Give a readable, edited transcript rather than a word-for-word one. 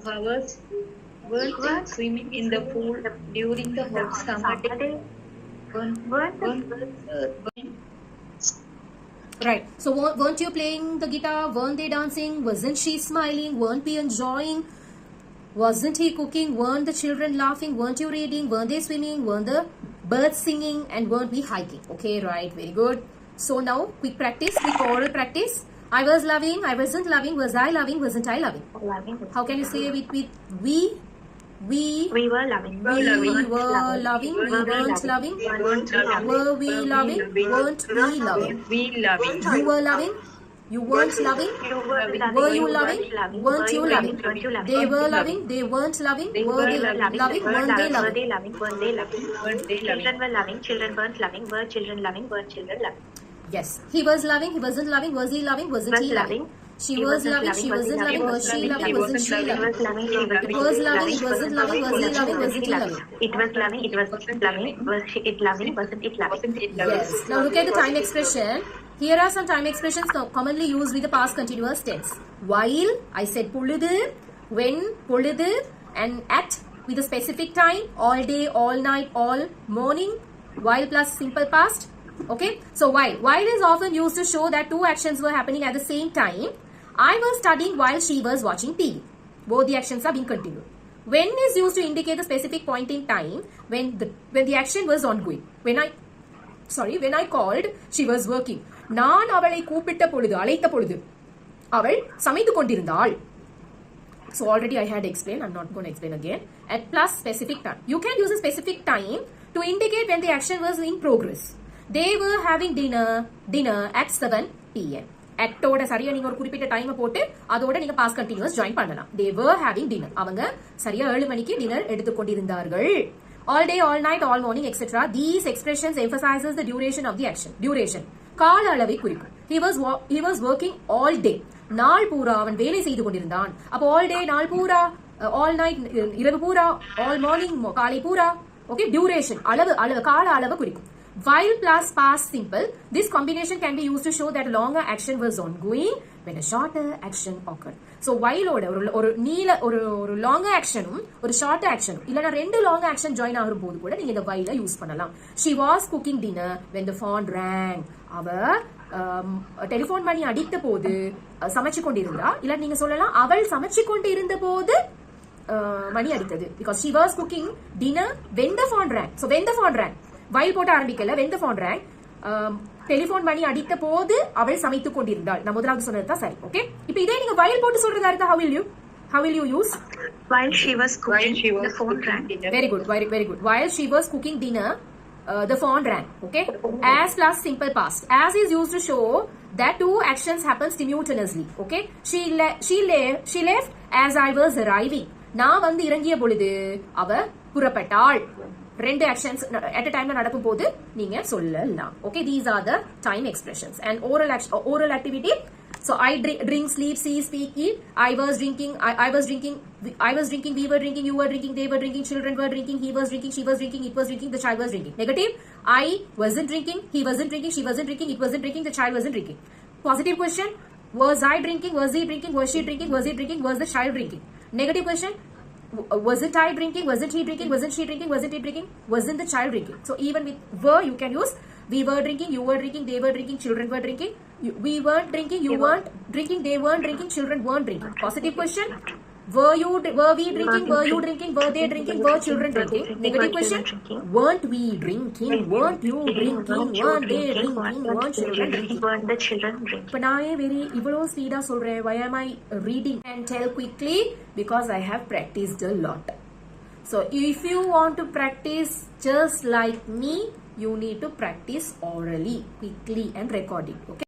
hours. Weren't they swimming in the pool during the hot summer day? Right. So weren't you playing the guitar? Weren't they dancing? Wasn't she smiling? Weren't we enjoying? Wasn't he cooking? Weren't the children laughing? Weren't you reading? Weren't they swimming? Weren't the birds singing? And weren't we hiking? Okay, right. Very good. So now, quick practice, quick oral practice. I was loving, I wasn't loving, was I loving, wasn't I loving? How can you say with we? We were loving. We were loving. We weren't loving. Were we loving? Weren't we loving? You were loving. You weren't loving. Were you loving? Weren't you loving? They were loving. They weren't loving. Were they loving? Weren't they loving? Children were loving. Children weren't loving. Were children loving? Weren't children loving? Yes. He was loving. He wasn't loving. Was he loving? Wasn't he loving? She was loving, she wasn't loving, was she loving, wasn't she loving? It was loving, it wasn't loving, was he loving, wasn't he loving? It was loving, it wasn't loving, was it loving, wasn't it loving? Yes. Now look at the time expression. Here are some time expressions commonly used with the past continuous tense. While, I said பொழுது, when, பொழுது, and at with a specific time, all day, all night, all morning, while plus simple past. Okay, so while is often used to show that two actions were happening at the same time. I was studying while she was watching TV. Both the actions are being continued. When is used to indicate the specific point in time when the action was ongoing. When I called, she was working. நான் அவளை கூப்பிட்ட பொழுது, அழைத்த பொழுது, அவள் சமைத்து கொண்டிருந்தாள். So already I had explained. I'm not going to explain again. At plus specific time. You can use a specific time to indicate when the action was in progress. They were having dinner at 7 p.m. At-ஓட சரியா நீங்க ஒரு குறிப்பிட்ட time போட்டு அதோட நீங்க past continuous join பண்ணலாம். They were having dinner. அவங்க சரியா 7 மணிக்கு dinner எடுத்துக்கொண்டிருந்தார்கள். All day, all night, all morning, etc. These expressions emphasizes the duration of the action. Duration. கால அளவை குறிக்கும். He was working all day. நாள் பூரா அவன் வேலை செய்து கொண்டிருந்தான். அப்போ all day நாள் பூரா, all night இரவு பூரா, all morning காலை பூரா. Okay, duration அளவு கால அளவு குறிக்கும். While plus past simple, this combination can be used to show that a longer action was ongoing when a shorter action occurred. So while ஒரு longer actionum ஒரு shorter actionum இல்லனா ரெண்டு long action join ஆகும்போது கூட நீங்க இந்த while use பண்ணலாம். She was cooking dinner when the phone rang. அவ டெலிபோன் பண்ணி அடித்த போது சமைச்சு கொண்டிருந்தா. இல்ல நீங்க சொல்லலாம் அவள் சமைச்சு கொண்டிருந்த போது மணி அடித்தது. Because she was cooking dinner when the phone rang. So when the phone rang. while போட்டு ஆரம்பிக்கல, when the phone rang, telephone பண்ணி அடித்த போது அவள் சமைத்துக் கொண்டிருந்தாள். நான் முதலாவது சொன்னது தான் சரி. ஓகே, இப்போ இதே நீங்க while போட்டு சொல்றதா இருந்தா how will you use? While she was cooking, the phone rang. Very good, very good. While she was cooking dinner, the phone rang. Okay, as plus simple past. As is used to show that two actions happen simultaneously. Okay, she left as I was arriving. நான் வந்து இறங்கிய பொழுது அவ புறப்பட்டாள். ரெண்டு actions at a time நடக்கும் போது நீங்க சொல்லலாம். Okay, these are the time expressions. And oral activity. So I drink, sleep, see, speak, eat. I was drinking, we were drinking, you were drinking, they were drinking, children were drinking, he was drinking, she was drinking, it was drinking, the child was drinking. Negative. I wasn't drinking, he wasn't drinking, she wasn't drinking, it wasn't drinking, the child wasn't drinking. Positive question. Was I drinking, was he drinking, was she drinking, was he drinking, was the child drinking? Negative question. Wasn't I drinking? Wasn't he drinking? Wasn't she drinking? Wasn't he drinking? Wasn't the child drinking? So even with were, you can use we were drinking, you were drinking, they were drinking, children were drinking. We weren't drinking, you weren't drinking, they weren't drinking, children weren't drinking. Positive question. Were we drinking? Were you drinking? Were they drinking? Were children drinking? Negative question. Weren't we drinking? Weren't you drinking? Weren't they drinking? Weren't children drinking? Weren't the children drinking? But I very இவ்வளோ speedo சொல்றேன். Why am I reading and tell quickly? Because I have practiced a lot. So if you want to practice just like me, you need to practice orally, quickly, and recording. Okay.